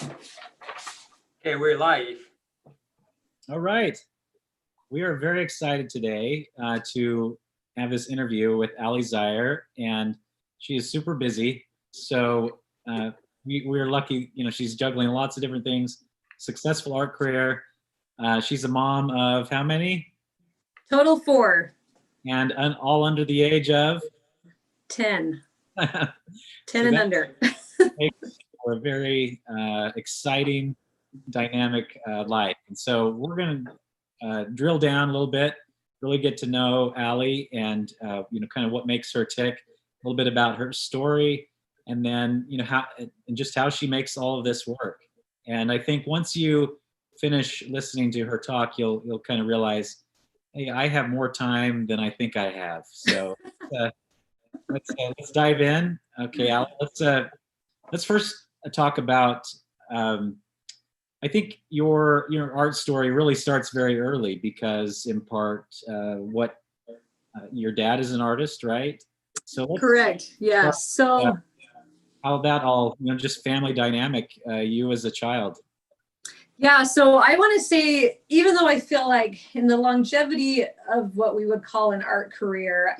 Okay, we're live. All right. We are very excited today to have this interview with Allie Zeyer, and she is super busy. So we're lucky, she's juggling lots of different things, successful art career. She's a mom of how many? Total 4. And all under the age of? 10. 10 So and under. For a very exciting, dynamic life. And so we're going to drill down a little bit, really get to know Allie and, kind of what makes her tick, a little bit about her story, and then, how and just how she makes all of this work. And I think once you finish listening to her talk, you'll kind of realize, hey, I have more time than I think I have. So let's dive in. Okay, Allie, let's first talk about. I think your art story really starts very early because, in part, your dad is an artist, right? So Correct. Yes. So how that all, just family dynamic, you as a child. yeah, so I want to say, even though I feel like in the longevity of what we would call an art career,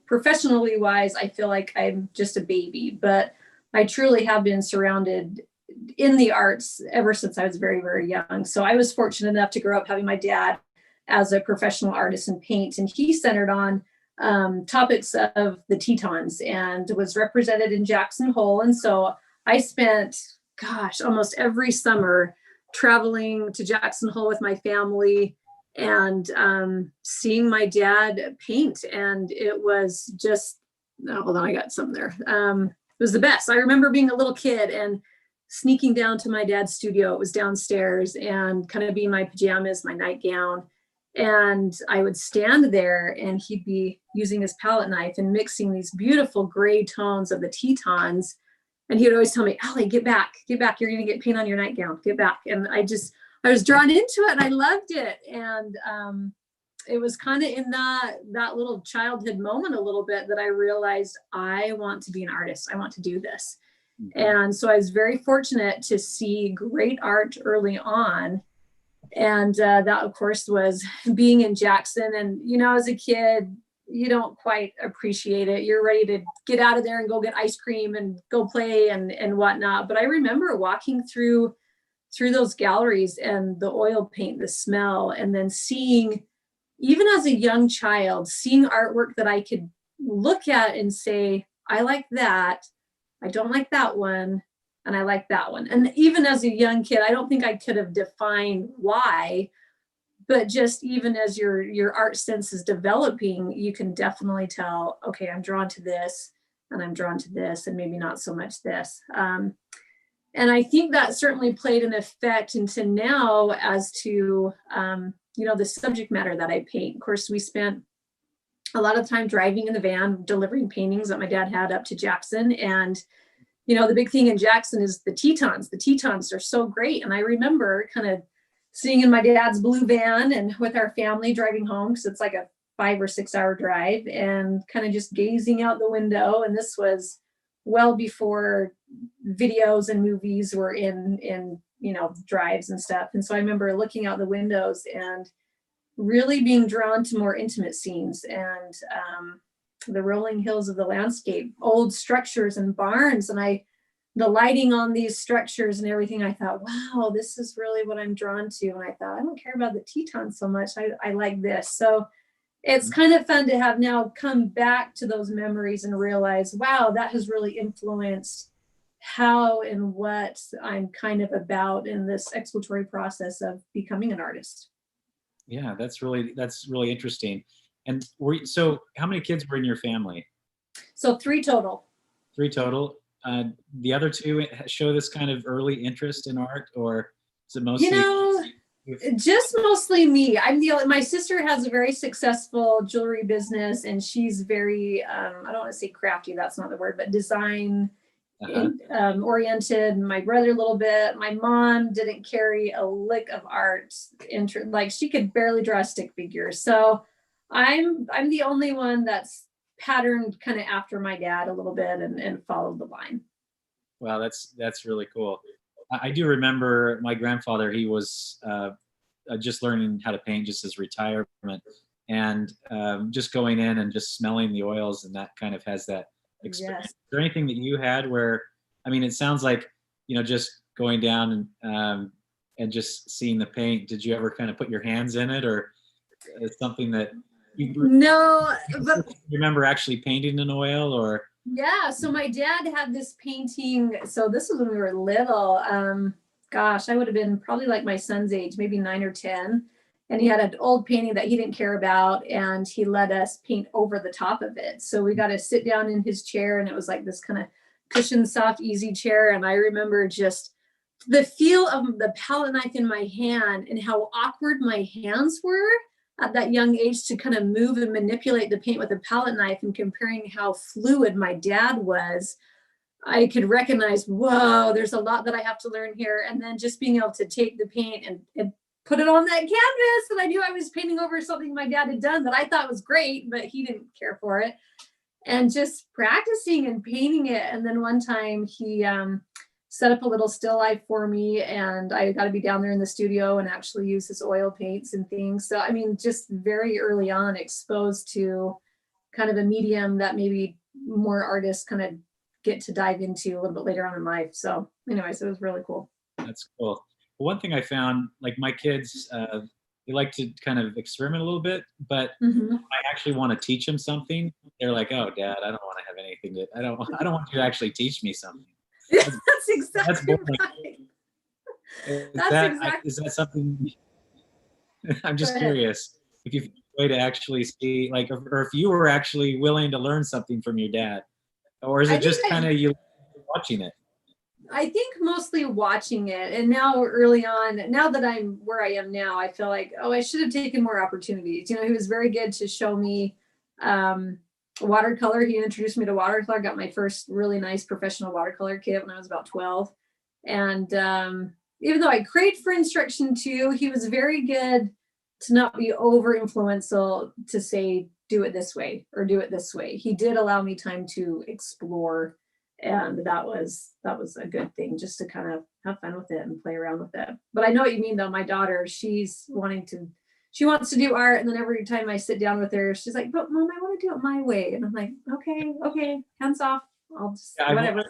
professionally wise, I feel like I'm just a baby, but I truly have been surrounded in the arts ever since I was very, very young. So I was fortunate enough to grow up having my dad as a professional artist in paint, and he centered on topics of the Tetons and was represented in Jackson Hole. And so I spent, almost every summer traveling to Jackson Hole with my family and seeing my dad paint. And it was just, hold on, I got something there. It was the best. I remember being a little kid and sneaking down to my dad's studio. It was downstairs, and kind of being my pajamas, my nightgown. And I would stand there and he'd be using his palette knife and mixing these beautiful gray tones of the Tetons. And he would always tell me, Allie, get back. You're going to get paint on your nightgown, get back. And I was drawn into it and I loved it. And it was kind of in that little childhood moment a little bit that I realized I want to be an artist. I want to do this. Mm-hmm. And so I was very fortunate to see great art early on. And that, of course, was being in Jackson. And, as a kid, you don't quite appreciate it. You're ready to get out of there and go get ice cream and go play and whatnot. But I remember walking through those galleries and the oil paint, the smell, and then seeing, even as a young child, seeing artwork that I could look at and say, I like that. I don't like that one. And I like that one. And even as a young kid, I don't think I could have defined why, but just even as your art sense is developing, you can definitely tell, okay, I'm drawn to this and I'm drawn to this and maybe not so much this. And I think that certainly played an effect into now as to, the subject matter that I paint. Of course, we spent a lot of time driving in the van, delivering paintings that my dad had up to Jackson. And the big thing in Jackson is the Tetons. The Tetons are so great. And I remember kind of sitting in my dad's blue van and with our family driving home, because it's like a 5 or 6 hour drive, and kind of just gazing out the window. And this was well before videos and movies were in drives and stuff. And so I remember looking out the windows and really being drawn to more intimate scenes and the rolling hills of the landscape, old structures and barns, and the lighting on these structures and everything. I thought, wow, this is really what I'm drawn to. And I thought, I don't care about the Tetons so much. I like this. So it's kind of fun to have now come back to those memories and realize, wow, that has really influenced how and what I'm kind of about in this exploratory process of becoming an artist. Yeah, that's really interesting. And so how many kids were in your family? So 3 total. 3 total. The other 2 show this kind of early interest in art, or is it mostly? Just mostly me. My sister has a very successful jewelry business, and she's very, I don't want to say crafty, that's not the word, but design oriented. My brother a little bit. My mom didn't carry a lick of art interest. Like, she could barely draw a stick figure. So I'm the only one that's patterned kind of after my dad a little bit and followed the line. Wow, that's really cool. I do remember my grandfather. He was just learning how to paint, just his retirement, and just going in and just smelling the oils, and that kind of has that experience. Yes. Is there anything that you had where, I mean, it sounds like, just going down and just seeing the paint. Did you ever kind of put your hands in it, or something that you No, but remember actually painting in oil, or? yeah, so my dad had this painting. So this was when we were little. Gosh, I would have been probably like my son's age, maybe 9 or 10. And he had an old painting that he didn't care about, and he let us paint over the top of it. So we got to sit down in his chair, and it was like this kind of cushioned, soft, easy chair. And I remember just the feel of the palette knife in my hand and how awkward my hands were at that young age to kind of move and manipulate the paint with a palette knife, and comparing how fluid my dad was. I could recognize, whoa, there's a lot that I have to learn here. And then just being able to take the paint and put it on that canvas. And I knew I was painting over something my dad had done that I thought was great, but he didn't care for it. And just practicing and painting it. And then one time he set up a little still life for me, and I got to be down there in the studio and actually use his oil paints and things. So, I mean, just very early on exposed to kind of a medium that maybe more artists kind of get to dive into a little bit later on in life. So anyways, it was really cool. That's cool. One thing I found, like my kids, they like to kind of experiment a little bit, but Mm-hmm. I actually want to teach them something. They're like, "Oh, Dad, I don't want to have anything I don't want you to actually teach me something." That's exactly boring. right. Is that something? I'm just Go ahead. curious if you found a way to actually see, like, or if you were actually willing to learn something from your dad, or is I it think just kind of you watching it? I think mostly watching it. And now early on, now that I'm where I am now, I feel like, oh, I should have taken more opportunities. He was very good to show me watercolor. He introduced me to watercolor. Got my first really nice professional watercolor kit when I was about 12. And even though I craved for instruction too, he was very good to not be over influential to say, do it this way or do it this way. He did allow me time to explore, and that was a good thing, just to kind of have fun with it and play around with it. But I know what you mean though. My daughter, she wants to do art, and then every time I sit down with her, she's like, but Mom, I want to do it my way. And I'm like, okay, hands off. I'll just whatever.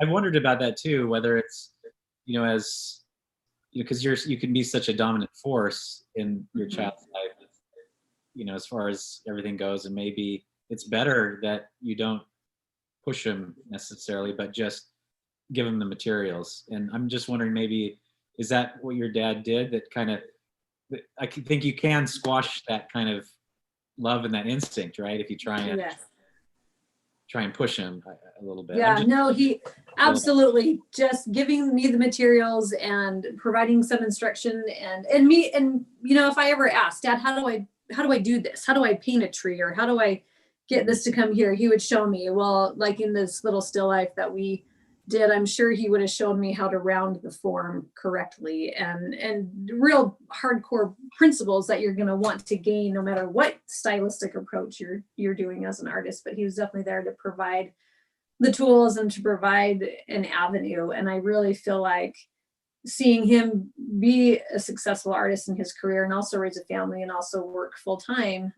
I've wondered about that too, whether it's, as because you can be such a dominant force in your Mhm. child's life, as far as everything goes, and maybe it's better that you don't push them necessarily, but just give them the materials. And I'm just wondering, maybe, is that what your dad did? That kind of, I think you can squash that kind of love and that instinct, right? If you Yes. try and push him a little bit. Yeah, no, he absolutely just giving me the materials and providing some instruction, and me, and if I ever asked, Dad, how do I do this? How do I paint a tree, or how do I get this to come here? He would show me. Well, like in this little still life that we did, I'm sure he would have shown me how to round the form correctly, and real hardcore principles that you're going to want to gain no matter what stylistic approach you're doing as an artist. But he was definitely there to provide the tools and to provide an avenue. And I really feel like seeing him be a successful artist in his career, and also raise a family, and also work full time,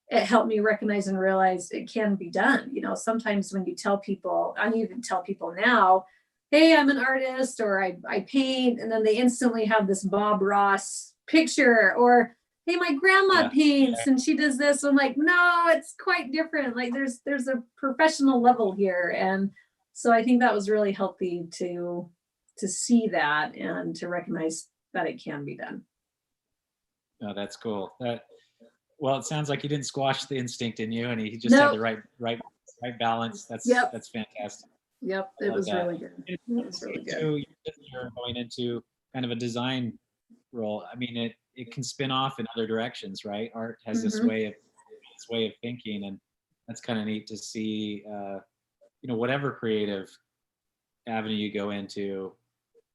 it helped me recognize and realize it can be done. Sometimes when you tell people, I even tell people now, hey, I'm an artist, or I paint, and then they instantly have this Bob Ross picture, or hey, my grandma paints and she does this. I'm like, no, it's quite different. Like there's a professional level here. And so I think that was really healthy to see that and to recognize that it can be done. Oh, that's cool. Well, it sounds like he didn't squash the instinct in you, and he just had the right balance. That's fantastic. Yep, it was really good. It was really good. You're going into kind of a design role. I mean, it can spin off in other directions, right? Art has this way of thinking, and that's kind of neat to see. Whatever creative avenue you go into,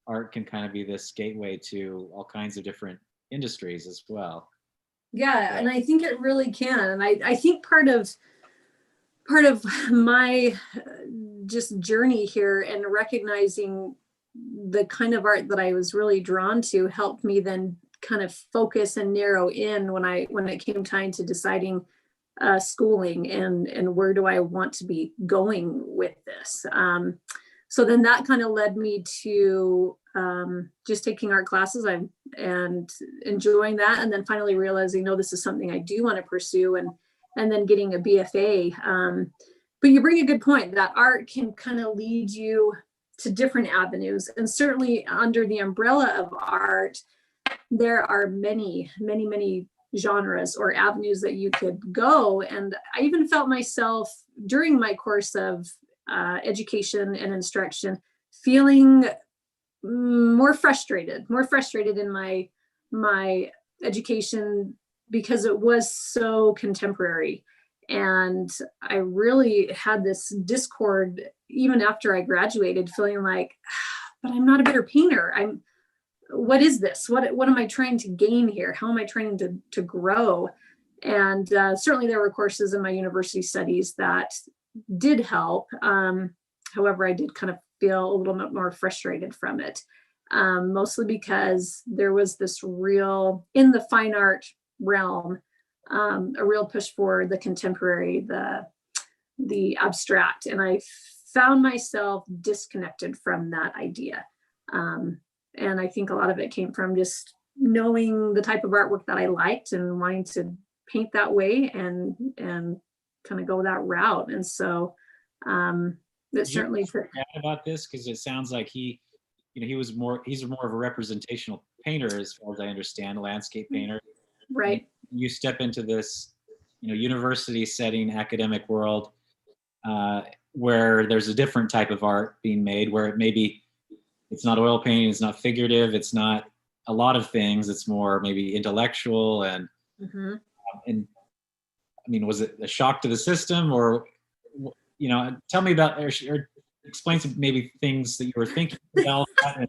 art can kind of be this gateway to all kinds of different industries as well. Yeah, and I think it really can. And I think part of my just journey here and recognizing the kind of art that I was really drawn to helped me then kind of focus and narrow in when it came time to deciding schooling and where do I want to be going with this. So then that kind of led me to just taking art classes and enjoying that, and then finally realizing, no, this is something I do want to pursue, and then getting a BFA. But you bring a good point that art can kind of lead you to different avenues, and certainly under the umbrella of art, there are many, many, many genres or avenues that you could go. And I even felt myself during my course of education and instruction feeling more frustrated in my education, because it was so contemporary. And I really had this discord even after I graduated, feeling like, but I'm not a better painter. What is this? What am I trying to gain here? How am I trying to grow? And certainly there were courses in my university studies that did help. However, I did kind of feel a little bit more frustrated from it, mostly because there was this real, in the fine art realm, a real push for the contemporary, the abstract. And I found myself disconnected from that idea. And I think a lot of it came from just knowing the type of artwork that I liked and wanting to paint that way and kind of go that route. And so that certainly about this, because it sounds like he's more of a representational painter, as far as I understand, a landscape painter. Right. You step into this, university setting, academic world, where there's a different type of art being made, where it maybe it's not oil painting, it's not figurative, it's not a lot of things. It's more maybe intellectual and and I mean, was it a shock to the system, or tell me about or explain some maybe things that you were thinking about, and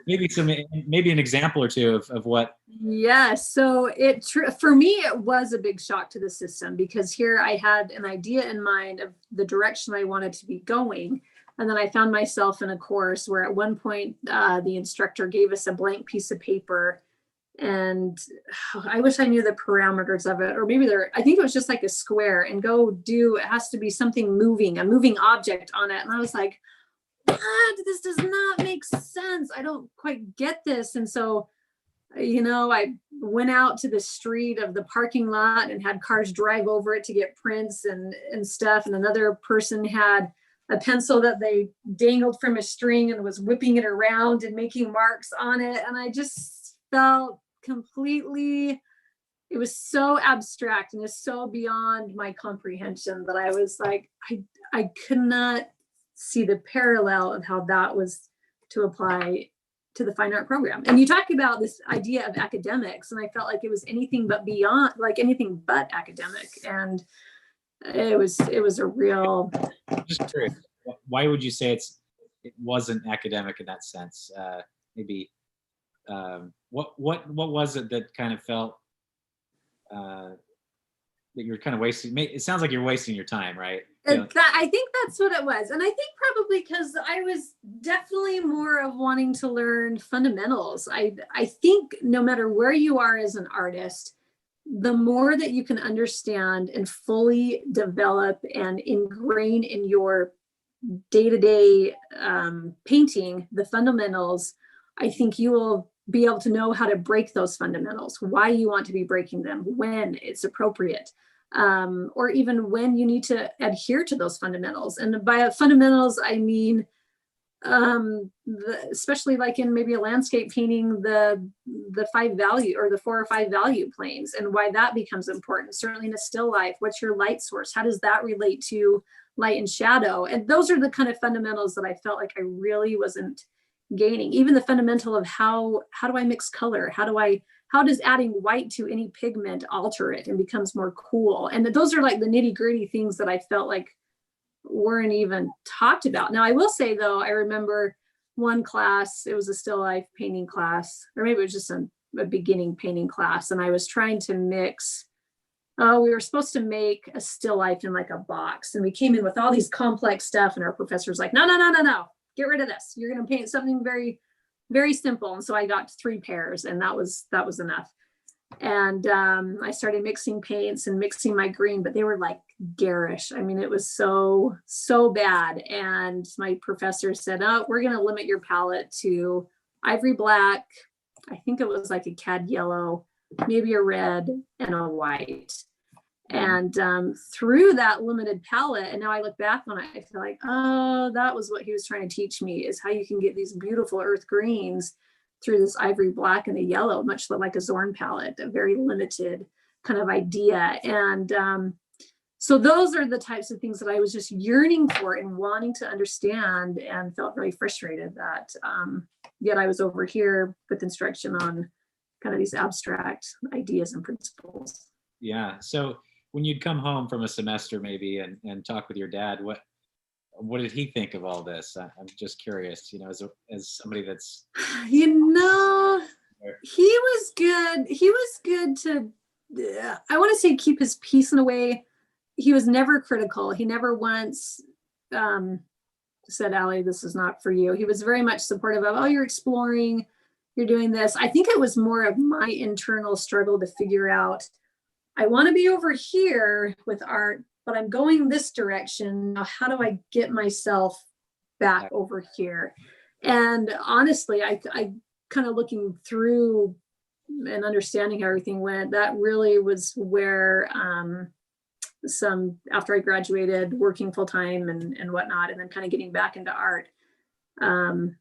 maybe an example or two of what. Yeah, so for me it was a big shock to the system, because here I had an idea in mind of the direction I wanted to be going. And then I found myself in a course where at one point the instructor gave us a blank piece of paper, and I wish I knew the parameters of it, or maybe I think it was just like a square, and it has to be something moving, a moving object on it. And I was like, what? This does not make sense. I don't quite get this. And so, I went out to the street of the parking lot and had cars drive over it to get prints and stuff. And another person had a pencil that they dangled from a string and was whipping it around and making marks on it. And I just felt completely, it was so abstract and just so beyond my comprehension that I was like, I could not see the parallel of how that was to apply to the fine art program. And you talk about this idea of academics, and I felt like it was anything but beyond, like anything but academic. And it was a real. Just curious, why would you say it wasn't academic in that sense? Maybe what was it that kind of felt that you're kind of wasting? It sounds like you're wasting your time, right? I think that's what it was. And I think probably because I was definitely more of wanting to learn fundamentals. I think no matter where you are as an artist, the more that you can understand and fully develop and ingrain in your day-to-day painting the fundamentals, I think you will be able to know how to break those fundamentals, why you want to be breaking them, when it's appropriate, or even when you need to adhere to those fundamentals. And by fundamentals, I mean, especially like in maybe a landscape painting, the 5 value or the 4 or 5 value planes, and why that becomes important. Certainly in a still life, what's your light source? How does that relate to light and shadow? And those are the kind of fundamentals that I felt like I really wasn't gaining. Even the fundamental of how do I mix color? How does adding white to any pigment alter it and becomes more cool? And those are like the nitty gritty things that I felt like weren't even talked about. Now, I will say though, I remember one class, it was a still life painting class, or maybe it was just a beginning painting class. And I was trying to mix, we were supposed to make a still life in like a box. And we came in with all these complex stuff, and our professor was like, no. get rid of this. You're going to paint something very, very simple. And so I got 3 pairs, and that was enough. And I started mixing paints and mixing my green, but they were like garish. I mean, it was so bad. And my professor said, oh, we're going to limit your palette to ivory black. I think it was like a cad yellow, maybe a red and a white. And through that limited palette, and now I look back on it, I feel like, oh, that was what he was trying to teach me, is how you can get these beautiful earth greens through this ivory black and a yellow, much like a Zorn palette, a very limited kind of idea. And so those are the types of things that I was just yearning for and wanting to understand, and felt very frustrated that yet I was over here with instruction on kind of these abstract ideas and principles. Yeah. So when you'd come home from a semester maybe and talk with your dad, what did he think of all this? I'm just curious, as somebody that's, he was good. He was good to, I want to say, keep his peace in a way. He was never critical. He never once said, Allie, this is not for you. He was very much supportive of, oh, you're exploring, you're doing this. I think it was more of my internal struggle to figure out, I want to be over here with art, but I'm going this direction. Now, how do I get myself back over here? And honestly, I kind of looking through and understanding how everything went, that really was where after I graduated, working full time and whatnot, and then kind of getting back into art and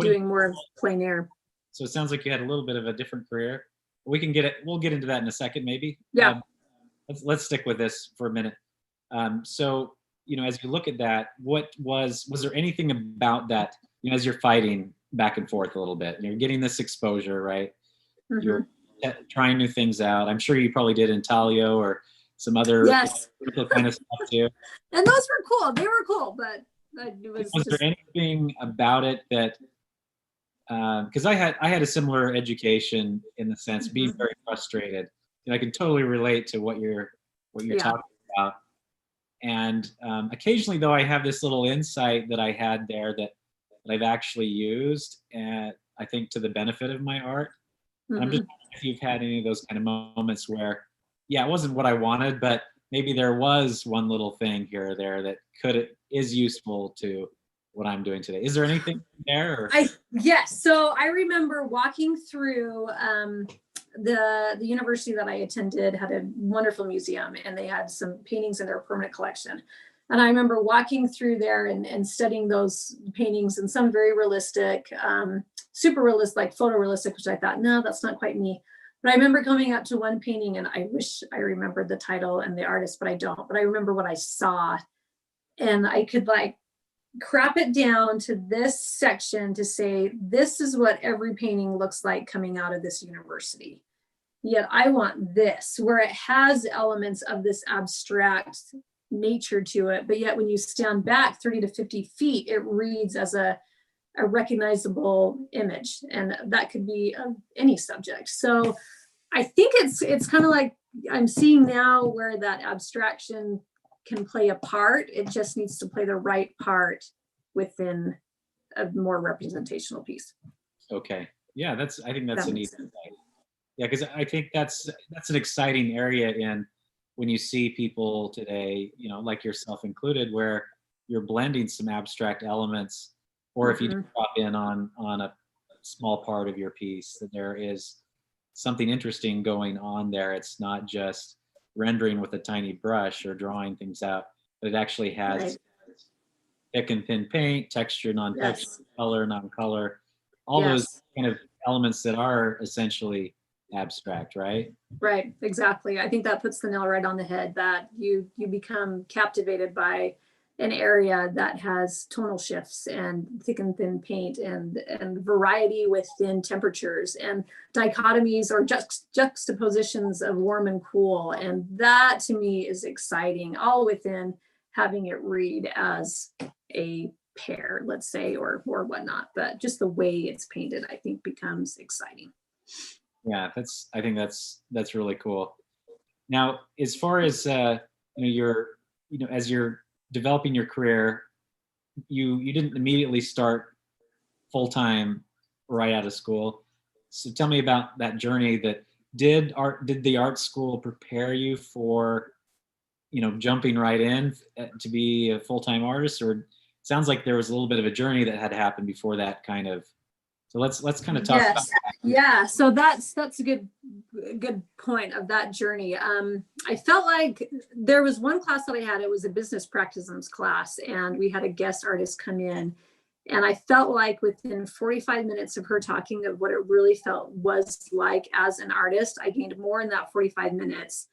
doing more of plein air. So it sounds like you had a little bit of a different career. We'll get into that in a second, maybe. Yeah. Let's stick with this for a minute. So, as you look at that, was there anything about that, as you're fighting back and forth a little bit, you're getting this exposure, right? Mm-hmm. You're trying new things out. I'm sure you probably did intaglio or some other kind of stuff too. And those were cool. They were cool, but was there anything about it that, because I had a similar education in the sense, being very frustrated. I can totally relate to what you're talking about. And occasionally, though, I have this little insight that I had there that I've actually used, and I think to the benefit of my art. I'm just wondering if you've had any of those kind of moments where, it wasn't what I wanted, but maybe there was one little thing here or there that is useful to what I'm doing today. Is there anything there? Yes. So I remember walking through the university that I attended had a wonderful museum, and they had some paintings in their permanent collection. And I remember walking through there and studying those paintings, and some very realistic, super realistic, like photorealistic, which I thought, no, that's not quite me. But I remember coming up to one painting, and I wish I remembered the title and the artist, but I don't. But I remember what I saw, and I could crop it down to this section to say, this is what every painting looks like coming out of this university. Yet I want this, where it has elements of this abstract nature to it, but yet when you stand back 30 to 50 feet, it reads as a recognizable image, and that could be of any subject. So I think it's kind of like I'm seeing now where that abstraction can play a part. It just needs to play the right part within a more representational piece. Okay. Yeah, I think that's a neat insight. Yeah, because I think that's an exciting area when you see people today, like yourself included, where you're blending some abstract elements, or if you do drop in on a small part of your piece, that there is something interesting going on there. It's not just rendering with a tiny brush or drawing things out, but it actually has thick and thin paint, texture, non-texture, color, non-color, all those kind of elements that are essentially abstract, right? Right, exactly. I think that puts the nail right on the head, that you become captivated by an area that has tonal shifts and thick and thin paint and variety within temperatures and dichotomies or juxtapositions of warm and cool. And that to me is exciting, all within having it read as a pair, let's say, or whatnot. But just the way it's painted, I think, becomes exciting. Yeah, I think that's really cool. Now, as far as as you're developing your career, you didn't immediately start full-time right out of school. So tell me about that journey. That did the art school prepare you for, jumping right in to be a full-time artist, or it sounds like there was a little bit of a journey that had happened before that kind of. So let's kind of talk about Yes. that. Yeah. So that's a good point of that journey. I felt like there was one class that I had, it was a business practices class, and we had a guest artist come in. And I felt like within 45 minutes of her talking of what it really felt was like as an artist, I gained more in that 45 minutes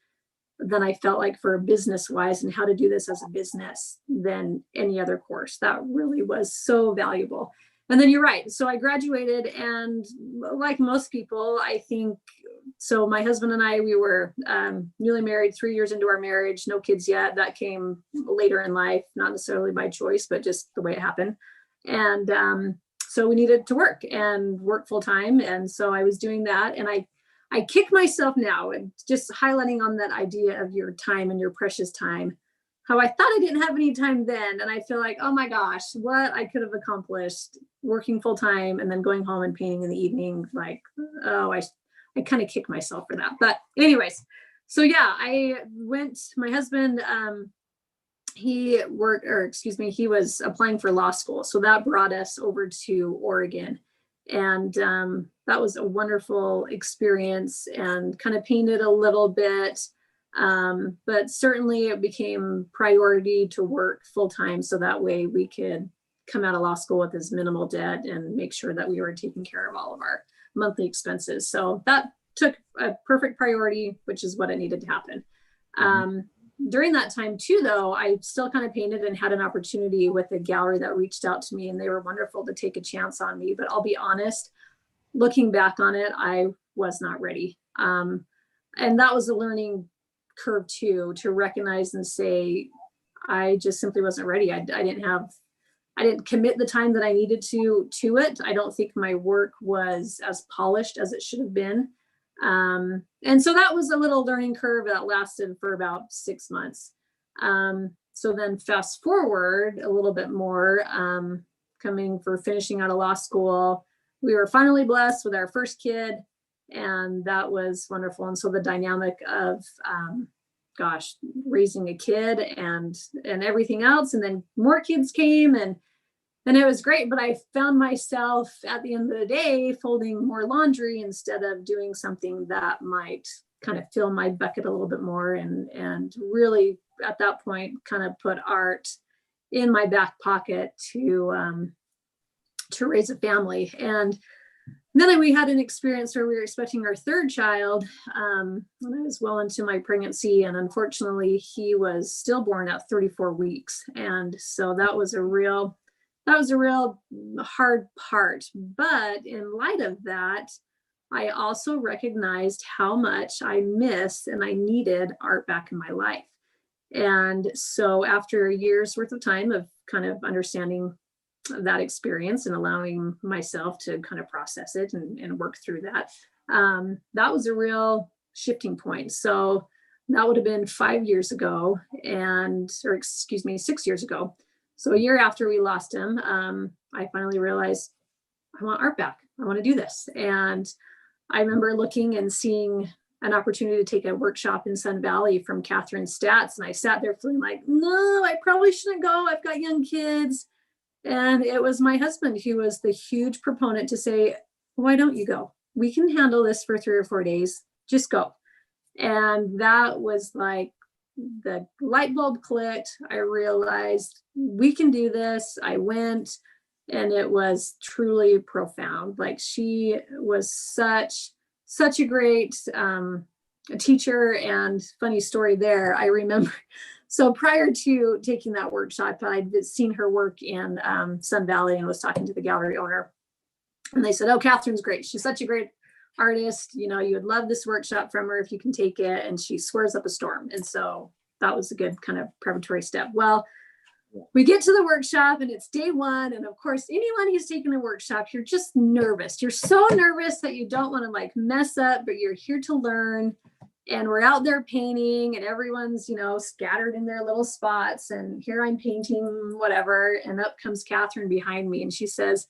than I felt like for business wise and how to do this as a business than any other course. That really was so valuable. And then you're right. So I graduated, and like most people, I think, so my husband and I, we were newly married, 3 years into our marriage, no kids yet. That came later in life, not necessarily by choice, but just the way it happened. And so we needed to work full time. And so I was doing that. And I kick myself now, and just highlighting on that idea of your time and your precious time, how I thought I didn't have any time then. And I feel like, oh my gosh, what I could have accomplished working full time and then going home and painting in the evening. Like, oh, I kind of kick myself for that. But anyways, so yeah, my husband, he was applying for law school. So that brought us over to Oregon. And that was a wonderful experience, and kind of painted a little bit. But certainly it became priority to work full time, so that way we could come out of law school with as minimal debt and make sure that we were taking care of all of our monthly expenses. So that took a perfect priority, which is what it needed to happen. During that time too, though, I still kind of painted and had an opportunity with a gallery that reached out to me, and they were wonderful to take a chance on me. But I'll be honest, looking back on it, I was not ready. And that was a learning curve too, to recognize and say, I just simply wasn't ready. I didn't commit the time that I needed to it. I don't think my work was as polished as it should have been. And so that was a little learning curve that lasted for about 6 months. So then fast forward a little bit more, finishing out of law school, we were finally blessed with our first kid, and that was wonderful. And so the dynamic of, raising a kid and everything else, and then more kids came, and it was great. But I found myself at the end of the day folding more laundry instead of doing something that might kind of fill my bucket a little bit more, and really at that point kind of put art in my back pocket to raise a family. And then we had an experience where we were expecting our third child when I was well into my pregnancy, and unfortunately he was stillborn at 34 weeks. And so that was a real hard part. But in light of that, I also recognized how much I missed and I needed art back in my life. And so after a year's worth of time of kind of understanding that experience and allowing myself to kind of process it and work through that, that was a real shifting point. So that would have been 5 years ago, 6 years ago. So a year after we lost him, I finally realized I want art back. I want to do this. And I remember looking and seeing an opportunity to take a workshop in Sun Valley from Catherine Statz. And I sat there feeling like, no, I probably shouldn't go. I've got young kids. And it was my husband who was the huge proponent to say, why don't you go? We can handle this for 3 or 4 days. Just go. And that was like the light bulb clicked. I realized we can do this. I went, and it was truly profound. Like, she was such a great teacher. And funny story there, I remember, so prior to taking that workshop, I'd seen her work in Sun Valley and was talking to the gallery owner. And they said, oh, Catherine's great. She's such a great artist. You would love this workshop from her if you can take it. And she swears up a storm. And so that was a good kind of preparatory step. Well, we get to the workshop and it's day one. And of course, anyone who's taking a workshop, you're just nervous. You're so nervous that you don't want to like mess up, but you're here to learn. And we're out there painting, and everyone's, scattered in their little spots. And here I'm painting whatever. And up comes Catherine behind me. And she says,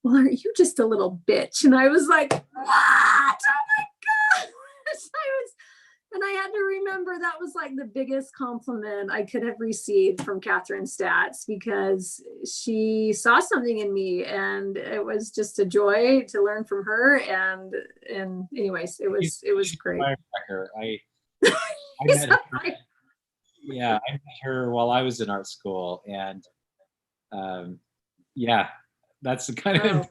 well, aren't you just a little bitch? And I was like, what? Oh my gosh. And I had to remember that was like the biggest compliment I could have received from Catherine Stats, because she saw something in me, and it was just a joy to learn from her. And anyways, it was great. Firecracker. I met her, yeah, I met her while I was in art school, and yeah, that's the kind of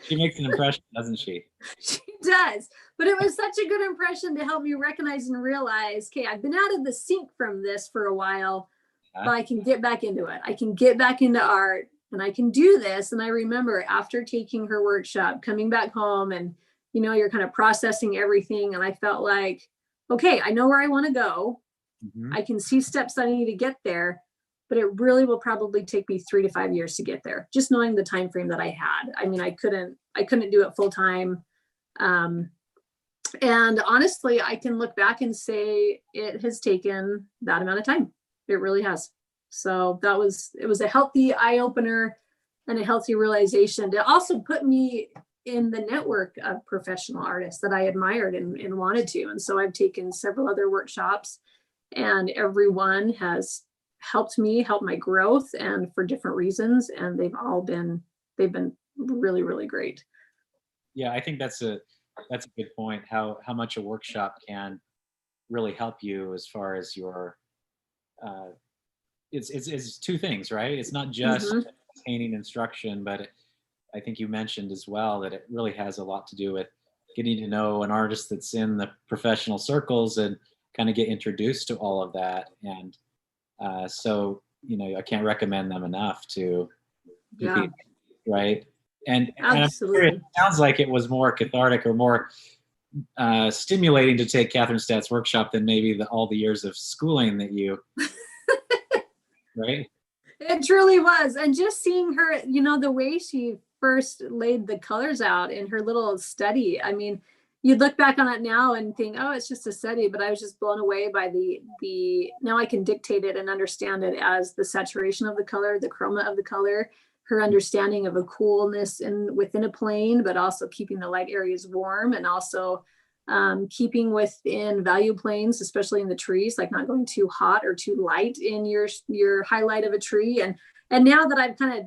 she makes an impression, doesn't she? She does. But it was such a good impression to help me recognize and realize, okay, I've been out of the sink from this for a while, but I can get back into it. I can get back into art, and I can do this. And I remember after taking her workshop, coming back home, and you're kind of processing everything. And I felt like, okay, I know where I want to go. Mm-hmm. I can see steps I need to get there, but it really will probably take me 3 to 5 years to get there. Just knowing the time frame that I had. I mean, I couldn't do it full time. And honestly, I can look back and say it has taken that amount of time. It really has. So it was a healthy eye opener and a healthy realization to also put me in the network of professional artists that I admired and wanted to. And so I've taken several other workshops, and everyone has helped my growth, and for different reasons. And they've been really, really great. Yeah, I think that's a good point. How much a workshop can really help you as far as your it's two things, right? It's not just obtaining instruction, but I think you mentioned as well that it really has a lot to do with getting to know an artist that's in the professional circles and kind of get introduced to all of that. And so I can't recommend them enough to people, right? And absolutely. And it sounds like it was more cathartic or more stimulating to take Catherine Statt's workshop than maybe all the years of schooling that you, right? It truly was. And just seeing her, the way she first laid the colors out in her little study. I mean, you'd look back on it now and think, oh, it's just a study, but I was just blown away by the now I can dictate it and understand it as the saturation of the color, the chroma of the color, her understanding of a coolness within a plane, but also keeping the light areas warm, and also keeping within value planes, especially in the trees, like not going too hot or too light in your highlight of a tree. And now that I've kind of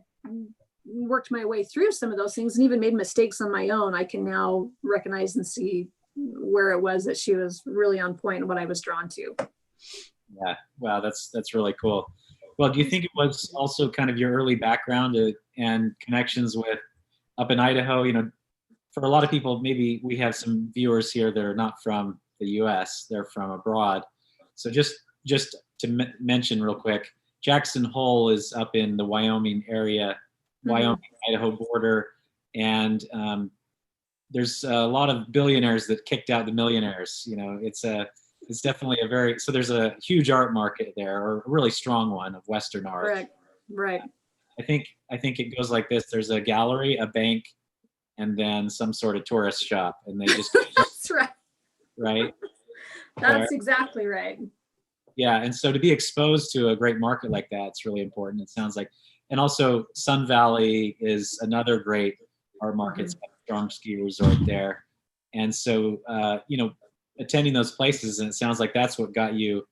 worked my way through some of those things and even made mistakes on my own, I can now recognize and see where it was that she was really on point and what I was drawn to. Yeah, wow, that's really cool. Well, do you think it was also kind of your early background and connections with up in Idaho? For a lot of people, maybe we have some viewers here that are not from the U.S., they're from abroad. So just to mention real quick, Jackson Hole is up in the Wyoming area, Wyoming-Idaho border. And there's a lot of billionaires that kicked out the millionaires. It's definitely so there's a huge art market there, or a really strong one of Western art. Right. I think it goes like this. There's a gallery, a bank, and then some sort of tourist shop, and they just that's right. Right? That's exactly right. Yeah, and so to be exposed to a great market like that, it's really important. It sounds like, and also Sun Valley is another great art market. It's got a strong ski resort there, and so attending those places, and it sounds like that's what got you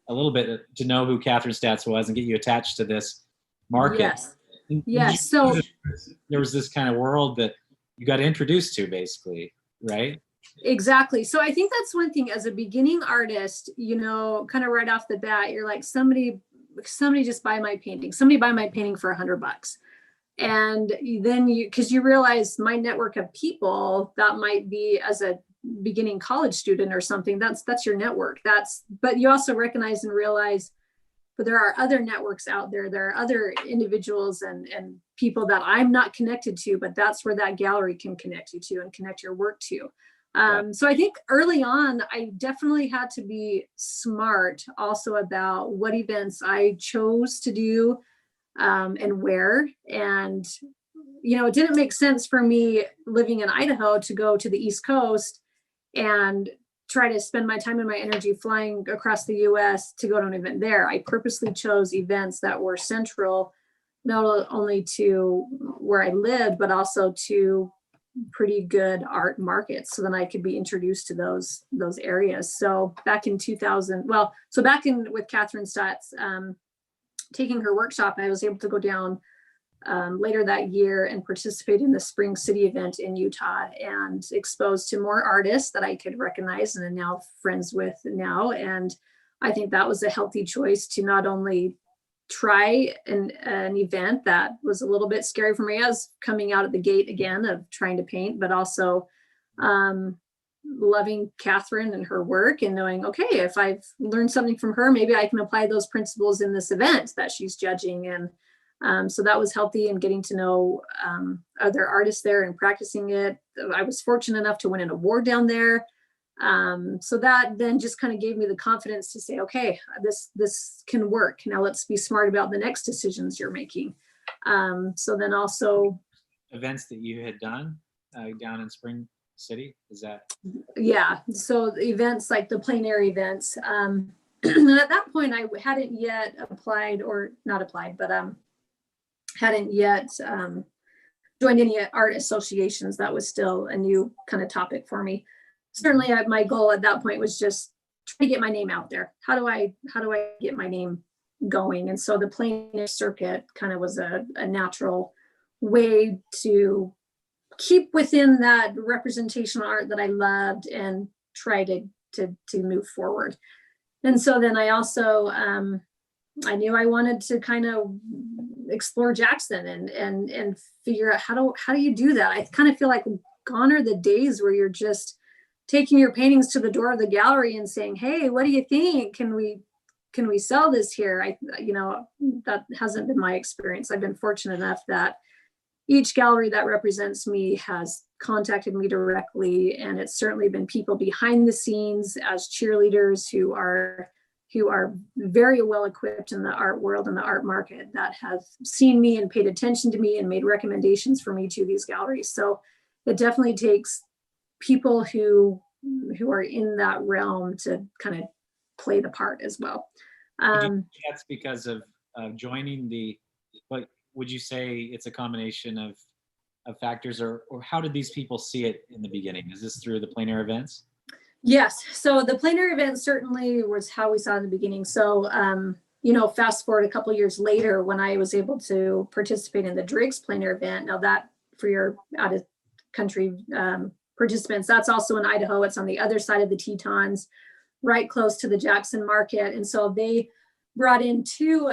a little bit to know who Catherine Stats was and get you attached to this market. Yes. So there was this kind of world that you got introduced to, basically, right? Exactly. So I think that's one thing as a beginning artist, kind of right off the bat, you're like, somebody just buy my painting. Somebody buy my painting for $100. And then because you realize my network of people, that might be as a beginning college student or something, that's your network. But you also recognize and realize, but there are other networks out there. There are other individuals and people that I'm not connected to, but that's where that gallery can connect you to and connect your work to. So I think early on, I definitely had to be smart also about what events I chose to do and where. And, it didn't make sense for me living in Idaho to go to the East Coast and try to spend my time and my energy flying across the US to go to an event there. I purposely chose events that were central not only to where I lived, but also to pretty good art markets. So then I could be introduced to those areas. So back in 2000, with Catherine Stotts, taking her workshop, I was able to go down later that year and participate in the Spring City event in Utah and exposed to more artists that I could recognize and am now friends with now. And I think that was a healthy choice to not only try an event that was a little bit scary for me as coming out of the gate again of trying to paint, but also loving Catherine and her work and knowing, okay, if I've learned something from her, maybe I can apply those principles in this event that she's judging. And so that was healthy, and getting to know other artists there and practicing it. I was fortunate enough to win an award down there. So that then just kind of gave me the confidence to say, okay, this can work. Now let's be smart about the next decisions you're making. So then also events that you had done down in Spring City, is that? Yeah. So the events like the plein air events. And at that point I hadn't yet applied, or not applied, but hadn't yet joined any art associations. That was still a new kind of topic for me. Certainly my goal at that point was just try to get my name out there. How do I get my name going? And so the plein air circuit kind of was a natural way to keep within that representational art that I loved and try to move forward. And so then I also I knew I wanted to kind of explore Jackson and figure out how do you do that? I kind of feel like gone are the days where you're just taking your paintings to the door of the gallery and saying, hey, what do you think? Can we sell this here? That hasn't been my experience. I've been fortunate enough that each gallery that represents me has contacted me directly, and it's certainly been people behind the scenes as cheerleaders who are very well equipped in the art world and the art market that have seen me and paid attention to me and made recommendations for me to these galleries. So it definitely takes people who are in that realm to kind of play the part as well. That's because of joining but would you say it's a combination of factors, or how did these people see it in the beginning? Is this through the plein air events? Yes. So the plein air event certainly was how we saw it in the beginning. So, fast forward a couple of years later when I was able to participate in the Driggs plein air event. Now that for your out of country participants, that's also in Idaho. It's on the other side of the Tetons, right close to the Jackson market. And so they brought in two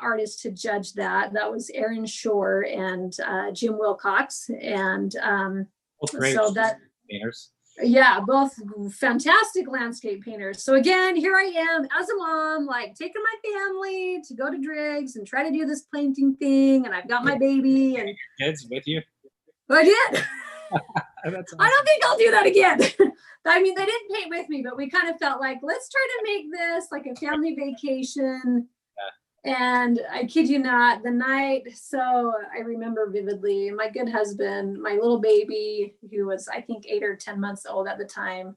artists to judge that. That was Aaron Shore and Jim Wilcox. And so that painters. Yeah, both fantastic landscape painters. So again, here I am as a mom, like taking my family to go to Driggs and try to do this painting thing. And I've got my baby and kids with you. I did. Awesome. I don't think I'll do that again. I mean, they didn't paint with me, but we kind of felt like, let's try to make this like a family vacation. Yeah. And I kid you not, the night, so I remember vividly, my good husband, my little baby, who was, I think, 8 or 10 months old at the time,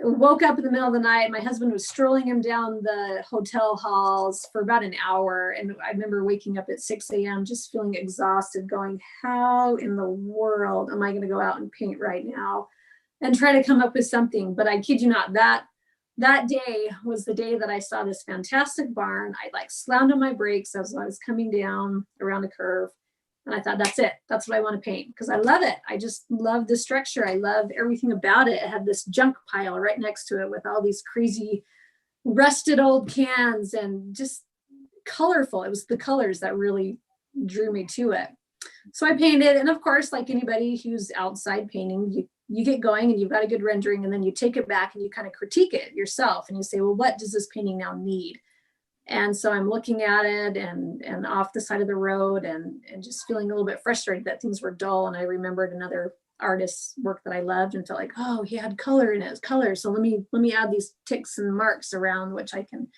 woke up in the middle of the night. My husband was strolling him down the hotel halls for about an hour. And I remember waking up at 6 a.m. just feeling exhausted, going, how in the world am I going to go out and paint right now and try to come up with something? But I kid you not, that day was the day that I saw this fantastic barn. I slammed on my brakes as I was coming down around a curve. And I thought, that's it. That's what I want to paint because I love it. I just love the structure. I love everything about it. It had this junk pile right next to it with all these crazy rusted old cans and just colorful. It was the colors that really drew me to it. So I painted. And of course, like anybody who's outside painting, you get going and you've got a good rendering, and then you take it back and you kind of critique it yourself. And you say, well, what does this painting now need? And so I'm looking at it and off the side of the road and just feeling a little bit frustrated that things were dull. And I remembered another artist's work that I loved and felt like, oh, he had color in it, color. So let me add these ticks and marks around, which I can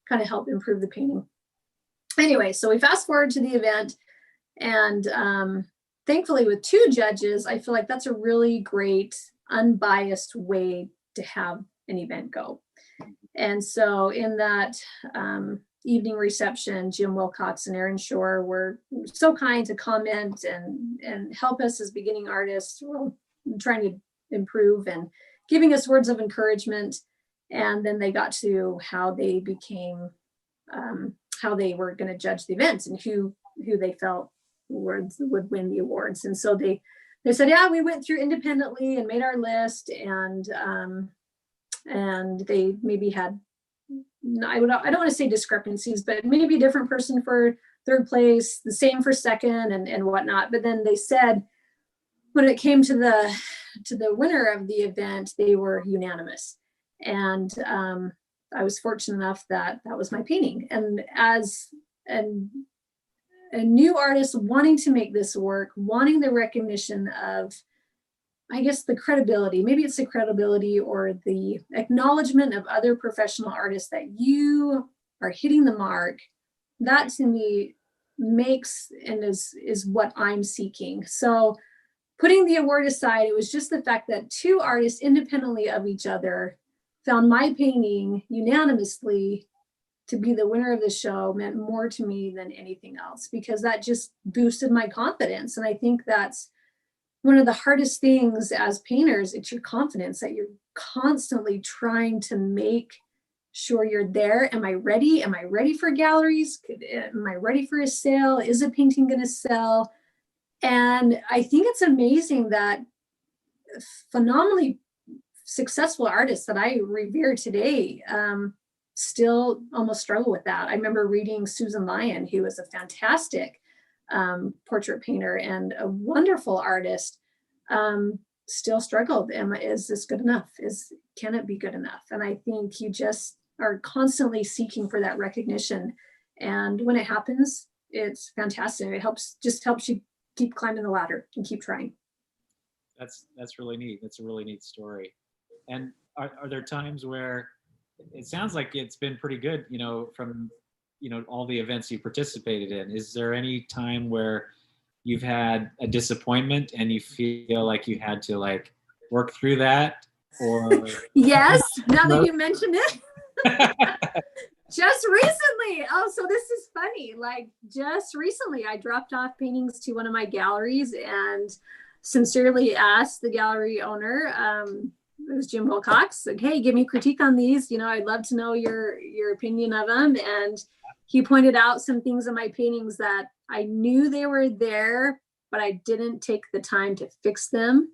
kind of help improve the painting. Anyway, so we fast forward to the event, and thankfully with two judges, I feel like that's a really great unbiased way to have an event go. And so in that evening reception, Jim Wilcox and Aaron Shore were so kind to comment and help us as beginning artists, well, trying to improve and giving us words of encouragement. And then they got to how they became, how they were going to judge the events and who they felt would win the awards. And so they said, yeah, we went through independently and made our list, and they maybe had, I don't want to say discrepancies, but maybe a different person for third place, the same for second, and whatnot. But then they said, when it came to the winner of the event, they were unanimous. And I was fortunate enough that was my painting. And as a new artist wanting to make this work, wanting the recognition of, I guess, the credibility, maybe it's the credibility or the acknowledgement of other professional artists that you are hitting the mark, that to me makes and is what I'm seeking. So putting the award aside, it was just the fact that two artists independently of each other found my painting unanimously to be the winner of the show meant more to me than anything else, because that just boosted my confidence. And I think that's one of the hardest things as painters. It's your confidence, that you're constantly trying to make sure you're there. Am I ready? Am I ready for galleries? Am I ready for a sale? Is a painting going to sell? And I think it's amazing that phenomenally successful artists that I revere today still almost struggle with that. I remember reading Susan Lyon, who was a fantastic portrait painter and a wonderful artist, still struggled. Is this good enough? Can it be good enough? And I think you just are constantly seeking for that recognition. And when it happens, it's fantastic. It helps you keep climbing the ladder and keep trying. That's really neat. That's a really neat story. And are there times where it sounds like it's been pretty good, from, all the events you participated in? Is there any time where you've had a disappointment and you feel like you had to work through that? Or yes, now that you mentioned it. Just recently. Oh, so this is funny. Just recently I dropped off paintings to one of my galleries and sincerely asked the gallery owner, it was Jim Wilcox, like, hey, give me critique on these. I'd love to know your opinion of them. And he pointed out some things in my paintings that I knew they were there, but I didn't take the time to fix them,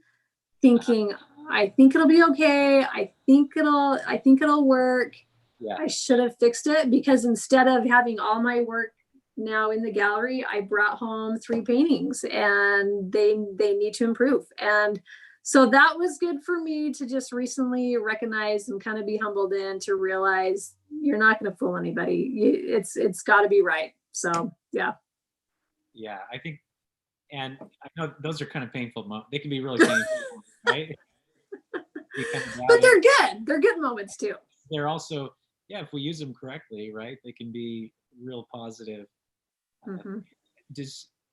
thinking, I think it'll be okay. I think it'll work. Yeah. I should have fixed it, because instead of having all my work now in the gallery, I brought home 3 paintings and they need to improve. And so that was good for me to just recently recognize and kind of be humbled in to realize you're not going to fool anybody. It's got to be right. So, yeah. Yeah, I think, and I know those are kind of painful. They can be really painful, right? But they're good. They're good moments too. They're also, if we use them correctly, right? They can be real positive. Mm-hmm.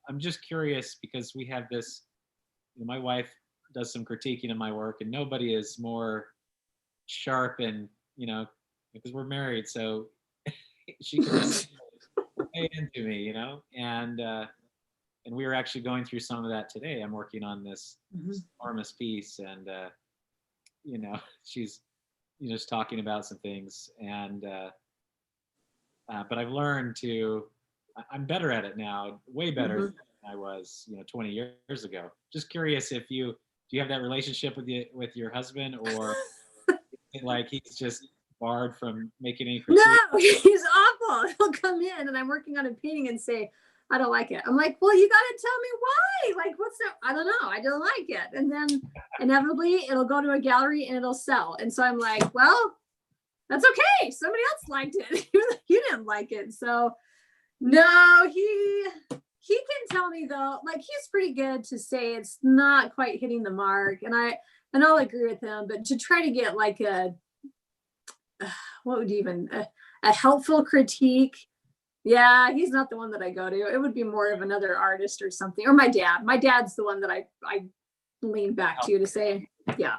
I'm just curious, because we have this, my wife does some critiquing of my work, and nobody is more sharp, and because we're married, so she can just lay into me, and we were actually going through some of that today. I'm working on this enormous piece, and she's just talking about some things, and but I've learned I'm better at it now, way better than I was 20 years ago. Just curious, if do you have that relationship with your husband, or he's just barred from making any critique? No, he's awful. He'll come in and I'm working on a painting and say, I don't like it. I'm like, well, you got to tell me why. What's that? I don't know. I don't like it. And then inevitably it'll go to a gallery and it'll sell. And so I'm like, well, that's okay. Somebody else liked it. You didn't like it. So no, he can tell me though, he's pretty good to say it's not quite hitting the mark. And I'll agree with him, but to try to get a helpful critique. Yeah, he's not the one that I go to. It would be more of another artist or something, or my dad. My dad's the one that I lean back to say, yeah.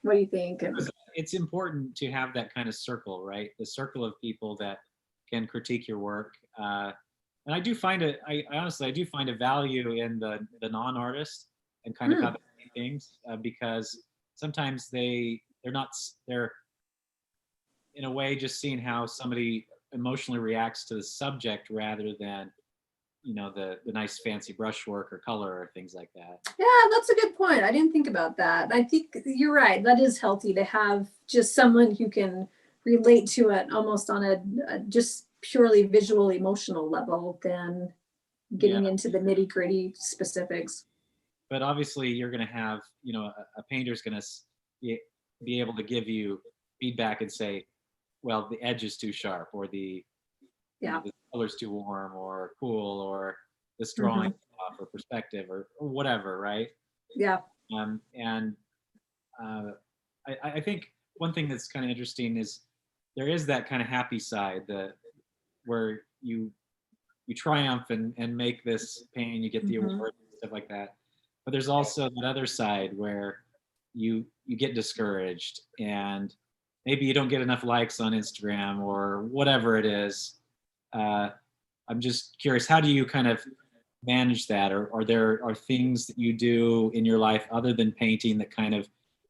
What do you think? And it's important to have that kind of circle, right? The circle of people that can critique your work. And I do find it. I honestly, I do find a value in the non-artist and kind of how they see things, because sometimes they're not they're in a way just seeing how somebody emotionally reacts to the subject rather than the nice fancy brushwork or color or things like that. Yeah, that's a good point. I didn't think about that. I think you're right. That is healthy to have just someone who can relate to it almost on a just purely visual emotional level than getting into the nitty gritty specifics. But obviously you're going to have, a painter's going to be able to give you feedback and say, well, the edge is too sharp, or the color's too warm or cool, or this drawing off, or perspective, or whatever, right? Yeah. And I think one thing that's kind of interesting is there is that kind of happy side where you triumph and make this painting, you get the award and stuff like that. But there's also that other side where you get discouraged, and maybe you don't get enough likes on Instagram or whatever it is. I'm just curious, how do you kind of manage that? Or are there things that you do in your life other than painting that kind of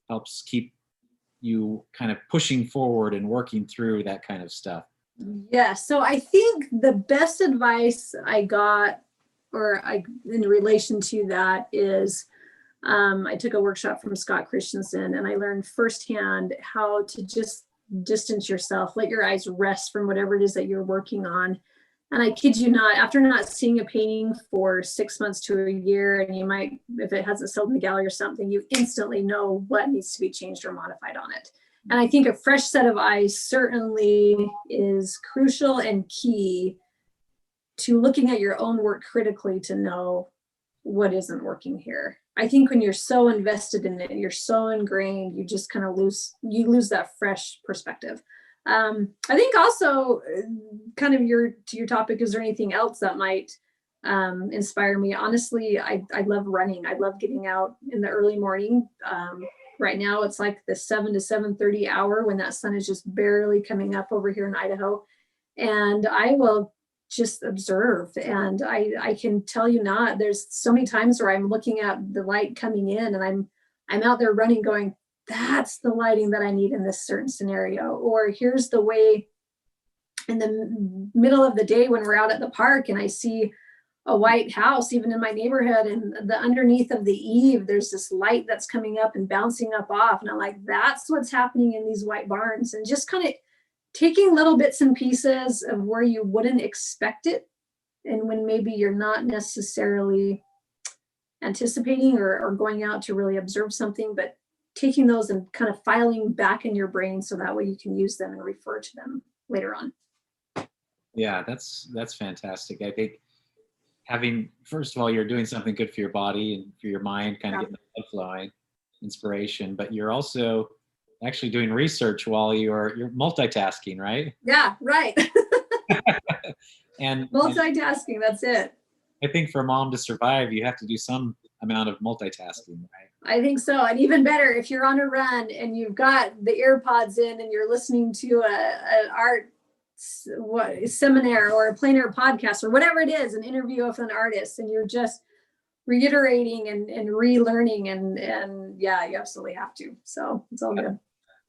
helps keep you kind of pushing forward and working through that kind of stuff? Yeah, so I think the best advice I got, in relation to that, is I took a workshop from Scott Christensen, and I learned firsthand how to just distance yourself, let your eyes rest from whatever it is that you're working on. And I kid you not, after not seeing a painting for 6 months to a year, and you might, if it hasn't sold in the gallery or something, you instantly know what needs to be changed or modified on it. And I think a fresh set of eyes certainly is crucial and key to looking at your own work critically to know what isn't working here. I think when you're so invested in it, you're so ingrained, you just kind of lose that fresh perspective. I think also kind of to your topic, is there anything else that might inspire me? Honestly, I love running. I love getting out in the early morning. Right now it's like the 7 to 7:30 hour when that sun is just barely coming up over here in Idaho. And I will just observe. And I can tell you not, there's so many times where I'm looking at the light coming in, and I'm out there running going, that's the lighting that I need in this certain scenario. Or here's the way in the middle of the day when we're out at the park and I see a white house, even in my neighborhood, and the underneath of the eave, there's this light that's coming up and bouncing up off. And I'm like, that's what's happening in these white barns. And just kind of taking little bits and pieces of where you wouldn't expect it, and when maybe you're not necessarily anticipating or going out to really observe something, but taking those and kind of filing back in your brain so that way you can use them and refer to them later on. Yeah, that's fantastic. I think first of all, you're doing something good for your body and for your mind, kind of getting the blood flowing, inspiration, but you're also actually doing research while you're multitasking, right? Yeah, right. and multitasking, that's it. I think for a mom to survive, you have to do some amount of multitasking, right? I think so. And even better, if you're on a run and you've got the earpods in and you're listening to an art seminar or a plein air podcast or whatever it is, an interview with an artist, and you're just reiterating and relearning, and yeah, you absolutely have to. So it's all good.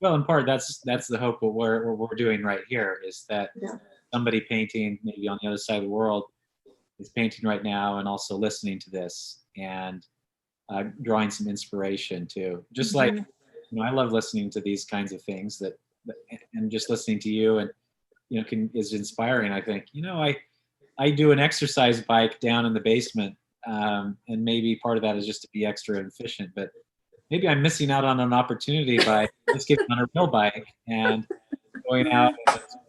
Well, in part, that's the hope. What we're doing right here is that somebody painting maybe on the other side of the world is painting right now and also listening to this and drawing some inspiration too. Just like, I love listening to these kinds of things and just listening to you, and is inspiring. I think I do an exercise bike down in the basement, and maybe part of that is just to be extra efficient, but maybe I'm missing out on an opportunity by just getting on a real bike and going out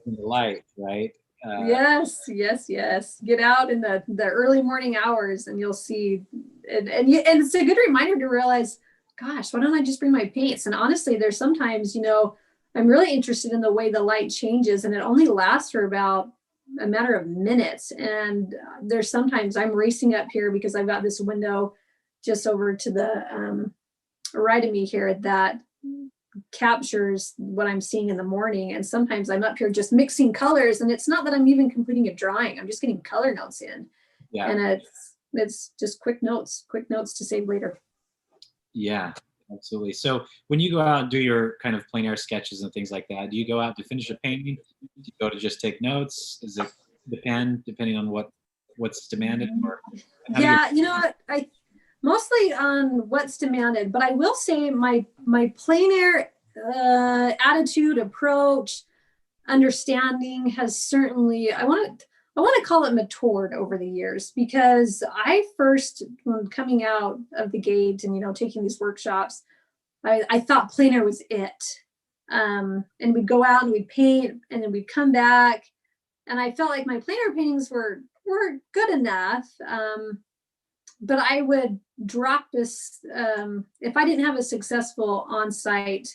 in the light, right? Yes. Get out in the early morning hours, and you'll see, and it's a good reminder to realize, gosh, why don't I just bring my paints? And honestly, there's sometimes, I'm really interested in the way the light changes, and it only lasts for about a matter of minutes. And there's sometimes I'm racing up here because I've got this window just over to the right of me here that captures what I'm seeing in the morning. And sometimes I'm up here just mixing colors, and it's not that I'm even completing a drawing. I'm just getting color notes in. Yeah. And it's just quick notes to save later. Yeah, absolutely. So when you go out and do your kind of plein air sketches and things like that, do you go out to finish a painting? Do you go to just take notes? Does it depending on what's demanded? Or Yeah, you know what? I mostly on what's demanded, but I will say my plein air attitude, approach, understanding has certainly, I want to call it matured over the years, because I first, when coming out of the gate and, you know, taking these workshops, I thought plein air was it. And we'd go out and we'd paint, and then we'd come back, and I felt like my plein air paintings were good enough. But I would drop this, if I didn't have a successful on-site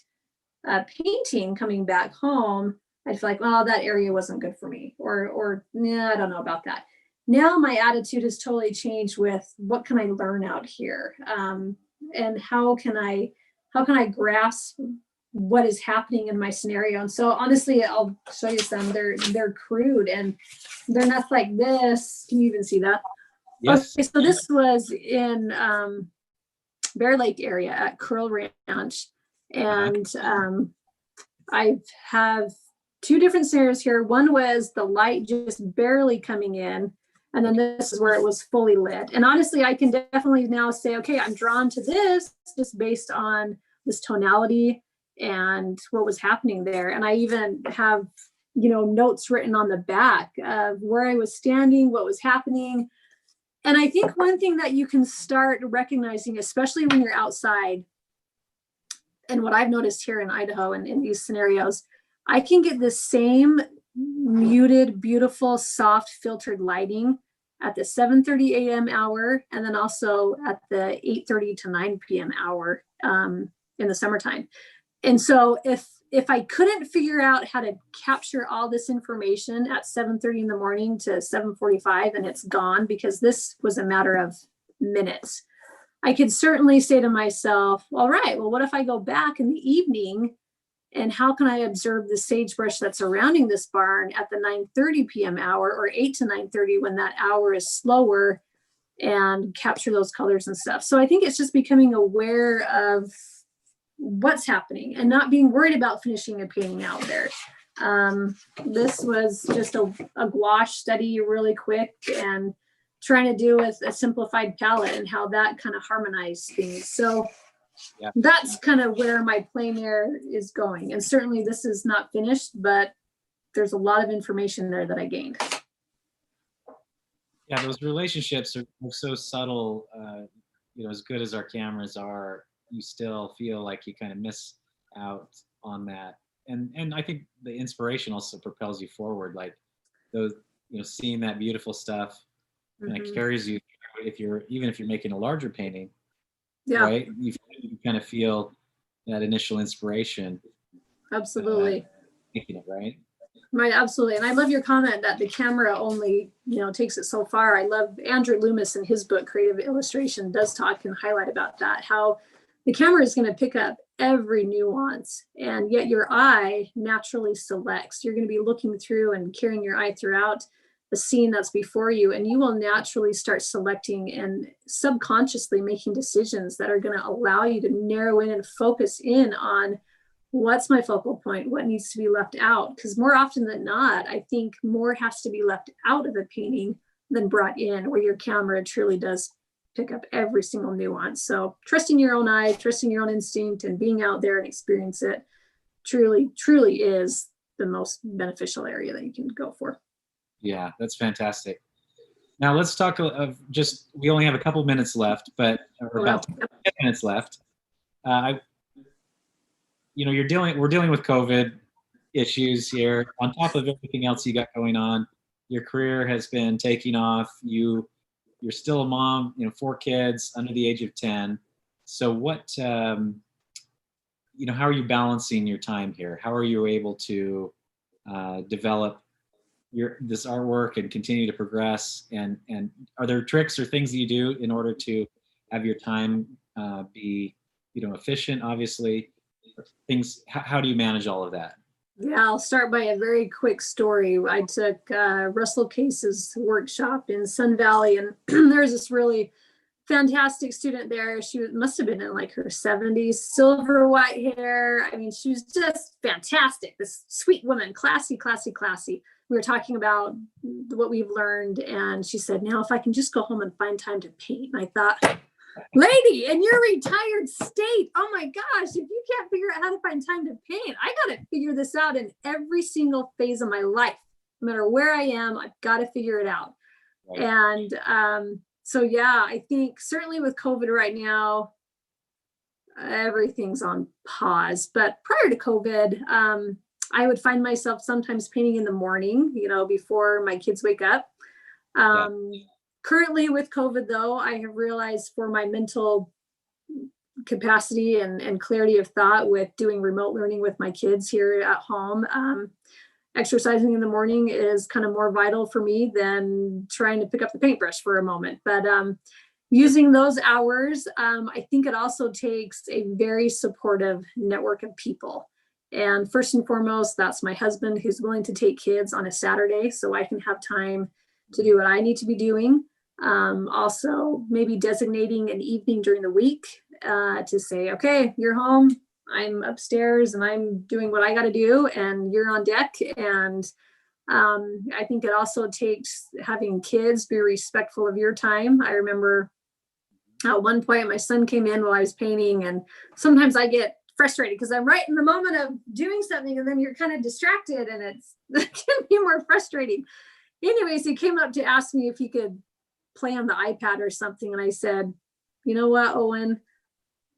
painting coming back home, I'd feel like, well, that area wasn't good for me, or nah, I don't know about that. Now my attitude has totally changed with what can I learn out here, and how can I grasp what is happening in my scenario. And so honestly, I'll show you some. They're crude, and they're not like this. Can you even see that? yes. Okay, so this was in Bear Lake area at Curl Ranch, and I have two different scenarios here. One was the light just barely coming in, and then this is where it was fully lit. And honestly, I can definitely now say, okay, I'm drawn to this just based on this tonality and what was happening there. And I even have, you know, notes written on the back of where I was standing, what was happening. And I think one thing that you can start recognizing, especially when you're outside, and what I've noticed here in Idaho and in these scenarios, I can get the same muted, beautiful, soft filtered lighting at the 7:30 a.m. hour, and then also at the 8:30 to 9 p.m. hour in the summertime. And so if I couldn't figure out how to capture all this information at 7:30 in the morning to 7:45, and it's gone, because this was a matter of minutes, I could certainly say to myself, all right, well, what if I go back in the evening, and how can I observe the sagebrush that's surrounding this barn at the 9:30 p.m. hour, or 8 to 9:30 when that hour is slower, and capture those colors and stuff. So I think it's just becoming aware of what's happening and not being worried about finishing a painting out there. This was just a gouache study really quick, and trying to do with a simplified palette and how that kind of harmonized things. So yeah, that's kind of where my plein air is going. And certainly this is not finished, but there's a lot of information there that I gained. Yeah, those relationships are so subtle. You know, as good as our cameras are, you still feel like you kind of miss out on that. And I think the inspiration also propels you forward. Like those, you know, seeing that beautiful stuff kind of carries you if you're making a larger painting. Yeah, right? You kind of feel that initial inspiration. Absolutely. Making it, right? Right, absolutely. And I love your comment that the camera only, you know, takes it so far. I love Andrew Loomis in his book, Creative Illustration, does talk and highlight about that, how the camera is going to pick up every nuance, and yet your eye naturally selects. You're going to be looking through and carrying your eye throughout the scene that's before you, and you will naturally start selecting and subconsciously making decisions that are going to allow you to narrow in and focus in on what's my focal point, what needs to be left out. Because more often than not, I think more has to be left out of a painting than brought in, where your camera truly does pick up every single nuance. So trusting your own eye, trusting your own instinct, and being out there and experience it truly is the most beneficial area that you can go for. Yeah, that's fantastic. Now let's talk of just, we only have a couple minutes left, but or about 10 minutes left. You know, we're dealing with COVID issues here. On top of everything else you got going on, your career has been taking off. You're still a mom, you know, 4 kids under the age of 10. So what, you know, how are you balancing your time here? How are you able to develop this artwork and continue to progress? And are there tricks or things that you do in order to have your time be, you know, efficient, obviously, things, how do you manage all of that? Yeah, I'll start by a very quick story. I took Russell Case's workshop in Sun Valley, and there's this really fantastic student there. Must have been in like her 70s, silver white hair. I mean, she was just fantastic. This sweet woman, classy, classy, classy. We were talking about what we've learned, and she said, "Now, if I can just go home and find time to paint." And I thought, lady, in your retired state, oh my gosh, if you can't figure out how to find time to paint, I got to figure this out in every single phase of my life. No matter where I am, I've got to figure it out. Right. And so, yeah, I think certainly with COVID right now, everything's on pause. But prior to COVID, I would find myself sometimes painting in the morning, before my kids wake up. Currently with COVID, though, I have realized for my mental capacity and clarity of thought with doing remote learning with my kids here at home, exercising in the morning is kind of more vital for me than trying to pick up the paintbrush for a moment. But using those hours, I think it also takes a very supportive network of people. And first and foremost, that's my husband, who's willing to take kids on a Saturday so I can have time to do what I need to be doing. Also, maybe designating an evening during the week to say, okay, you're home, I'm upstairs, and I'm doing what I got to do, and you're on deck. And I think it also takes having kids be respectful of your time. I remember at one point my son came in while I was painting, and sometimes I get frustrated because I'm right in the moment of doing something, and then you're kind of distracted, and it can be more frustrating. Anyways, he came up to ask me if he could play on the iPad or something. And I said, "You know what, Owen,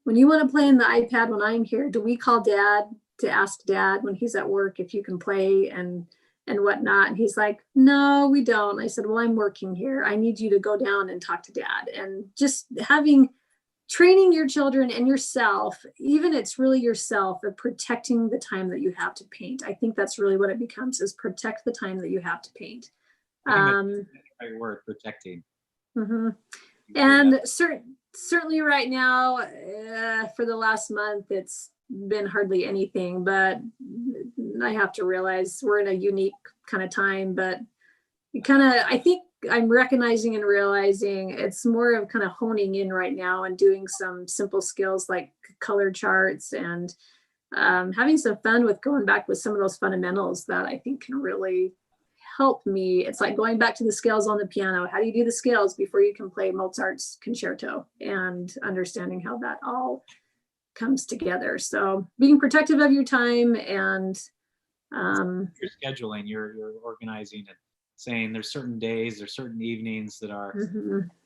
when you want to play on the iPad when I'm here, do we call Dad to ask Dad when he's at work if you can play and whatnot?" And he's like, "No, we don't." I said, "Well, I'm working here. I need you to go down and talk to Dad." And just training your children and yourself, even it's really yourself, of protecting the time that you have to paint. I think that's really what it becomes, is protect the time that you have to paint. I think that's the right word, protecting. Mm-hmm. And certainly right now, for the last month, it's been hardly anything, but I have to realize we're in a unique kind of time. But I think I'm recognizing and realizing it's more of kind of honing in right now and doing some simple skills like color charts and having some fun with going back with some of those fundamentals that I think can really help me. It's like going back to the scales on the piano. How do you do the scales before you can play Mozart's concerto, and understanding how that all comes together? So being protective of your time and you're scheduling, you're organizing and saying there's certain days, there's certain evenings that are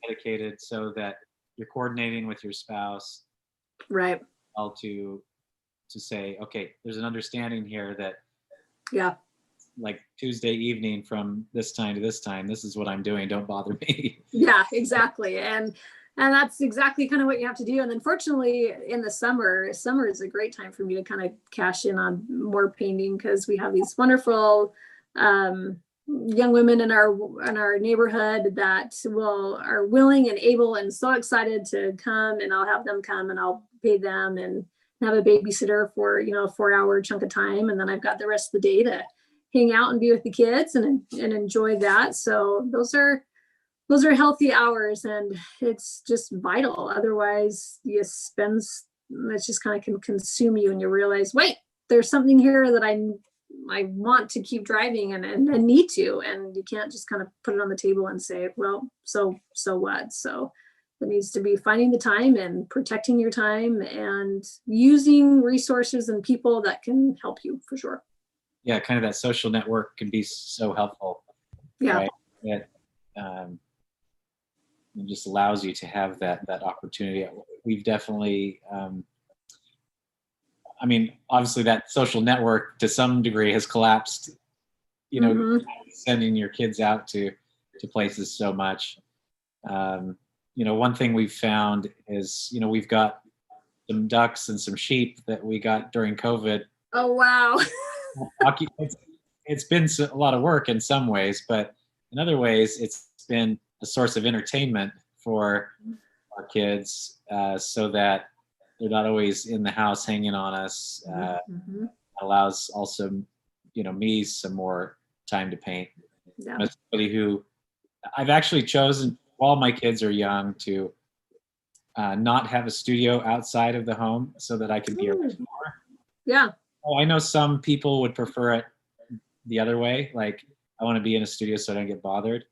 dedicated, so that you're coordinating with your spouse, right? All to say, okay, there's an understanding here that, yeah, like Tuesday evening from this time to this time, this is what I'm doing, don't bother me. Yeah, exactly. And that's exactly kind of what you have to do. And then fortunately in the summer is a great time for me to kind of cash in on more painting, because we have these wonderful young women in our neighborhood that are willing and able and so excited to come, and I'll have them come and I'll pay them and have a babysitter for a 4-hour chunk of time, and then I've got the rest of the day to hang out and be with the kids and enjoy that. So those are healthy hours, and it's just vital. Otherwise it's just kind of can consume you, and you realize, wait, there's something here that I want to keep driving and need to, and you can't just kind of put it on the table and say, well, so what? So it needs to be finding the time and protecting your time and using resources and people that can help you, for sure. Yeah, kind of that social network can be so helpful. Yeah. Right? It just allows you to have that opportunity. We've definitely, obviously that social network to some degree has collapsed, sending your kids out to places so much. One thing we've found is, we've got some ducks and some sheep that we got during COVID. Oh, wow. It's been a lot of work in some ways, but in other ways, it's been a source of entertainment for our kids, so that they're not always in the house hanging on us. Mm-hmm. Allows also, me some more time to paint. Yeah. I'm somebody who I've actually chosen while my kids are young to not have a studio outside of the home so that I can be around more. Yeah. Oh, I know some people would prefer it the other way. Like, I want to be in a studio so I don't get bothered.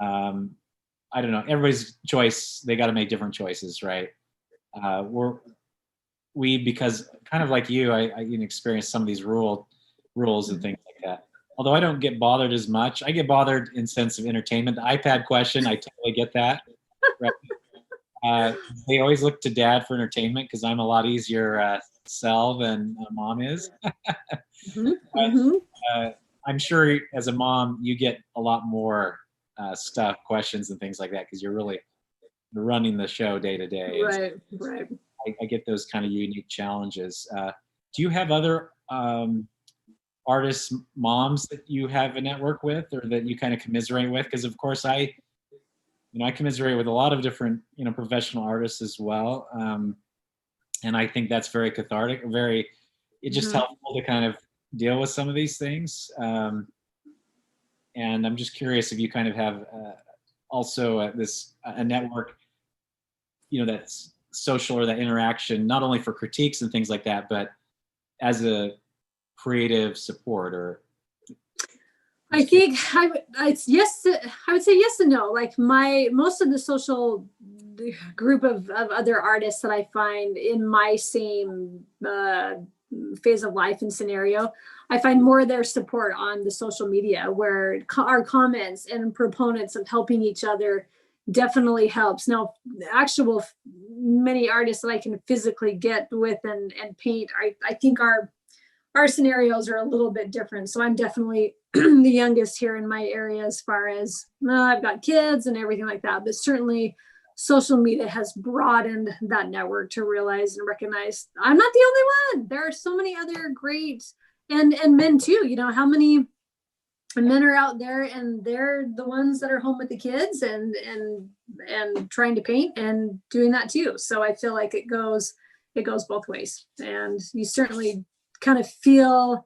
I don't know. Everybody's choice, they got to make different choices, right? Because kind of like you, I experienced some of these rules and things like that. Although I don't get bothered as much. I get bothered in sense of entertainment. The iPad question, I totally get that. Right? They always look to dad for entertainment because I'm a lot easier sell than mom is. Mm-hmm. Mm-hmm. I'm sure as a mom, you get a lot more questions and things like that because you're running the show day to day. Right, right. I get those kind of unique challenges. Do you have other artists, moms that you have a network with or that you kind of commiserate with? Because of course I commiserate with a lot of different, professional artists as well. And I think that's very cathartic, it's just helpful to kind of deal with some of these things. And I'm just curious if you kind of have also a network, that's social or that interaction, not only for critiques and things like that, but as a creative support or. I think it's yes. I would say yes and no. Like most of the social group of other artists that I find in my same phase of life and scenario, I find more of their support on the social media, where our comments and proponents of helping each other definitely helps. Now, actual many artists that I can physically get with and paint, I think our scenarios are a little bit different. So I'm definitely the youngest here in my area as far as I've got kids and everything like that. But certainly social media has broadened that network to realize and recognize I'm not the only one. There are so many other great and men too. How many men are out there and they're the ones that are home with the kids and trying to paint and doing that too. So I feel like it goes both ways. And you certainly kind of feel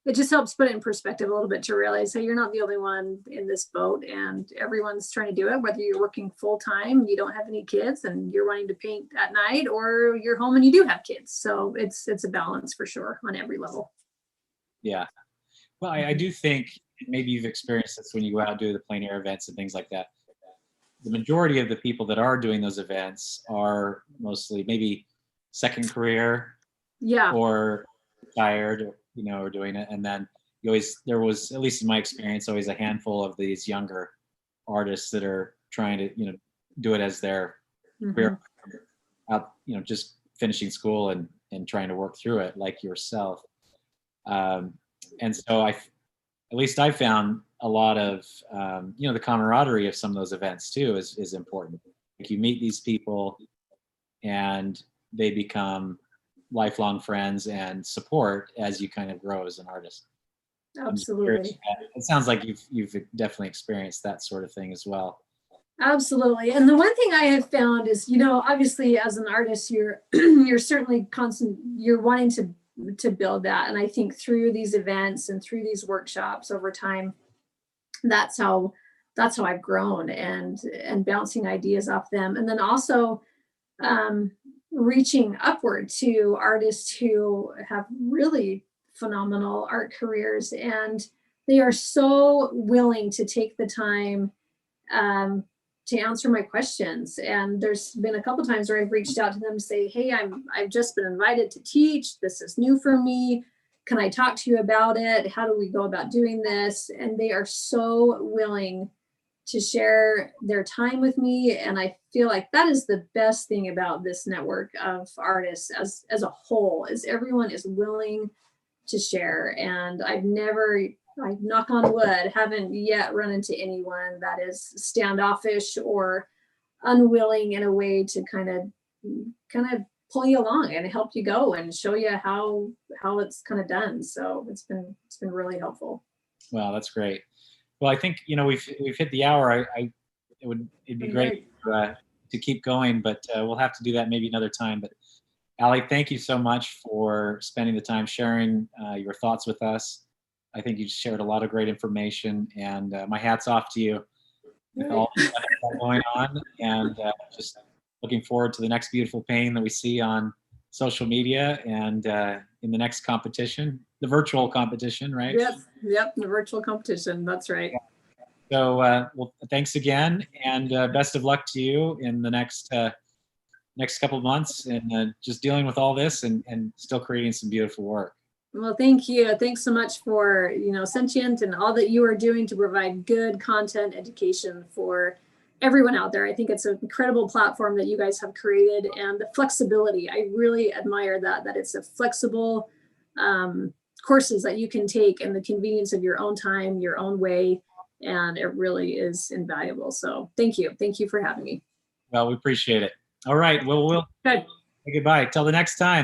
it just helps put it in perspective a little bit to realize, hey, you're not the only one in this boat and everyone's trying to do it, whether you're working full time, you don't have any kids and you're wanting to paint at night, or you're home and you do have kids. So it's a balance for sure on every level. Yeah. Well, I do think maybe you've experienced this when you go out and do the plein air events and things like that. The majority of the people that are doing those events are mostly maybe second career, or retired, or doing it. And then there was, at least in my experience, always a handful of these younger artists that are trying to, do it as their career out, just finishing school and trying to work through it like yourself. And so at least I found a lot of, the camaraderie of some of those events too is important. Like, you meet these people and they become lifelong friends and support as you kind of grow as an artist. Absolutely. It sounds like you've definitely experienced that sort of thing as well. Absolutely. And the one thing I have found is, obviously as an artist, you're certainly you're wanting to build that. And I think through these events and through these workshops over time, that's how I've grown and bouncing ideas off them. And then also reaching upward to artists who have really phenomenal art careers, and they are so willing to take the time to answer my questions. And there's been a couple times where I've reached out to them to say, hey, I've just been invited to teach. This is new for me. Can I talk to you about it? How do we go about doing this? And they are so willing to share their time with me. And I feel like that is the best thing about this network of artists as a whole, is everyone is willing to share. And I knock on wood, haven't yet run into anyone that is standoffish or unwilling in a way to kind of pull you along and help you go and show you how it's kind of done. So it's been really helpful. Wow, that's great. Well, I think we've hit the hour. It'd be great to keep going, but we'll have to do that maybe another time. But Allie, thank you so much for spending the time sharing your thoughts with us. I think you shared a lot of great information, and my hat's off to you with all the stuff going on, and just looking forward to the next beautiful painting that we see on social media and in the next competition, the virtual competition, right? Yep, the virtual competition. That's right. So, well, thanks again, and best of luck to you in the next couple of months, and just dealing with all this and still creating some beautiful work. Well, thank you. Thanks so much for, Sentient and all that you are doing to provide good content education for everyone out there. I think it's an incredible platform that you guys have created, and the flexibility. I really admire that it's a flexible courses that you can take in the convenience of your own time, your own way, and it really is invaluable. So thank you. Thank you for having me. Well, we appreciate it. All right. Well, we'll say goodbye. Till the next time.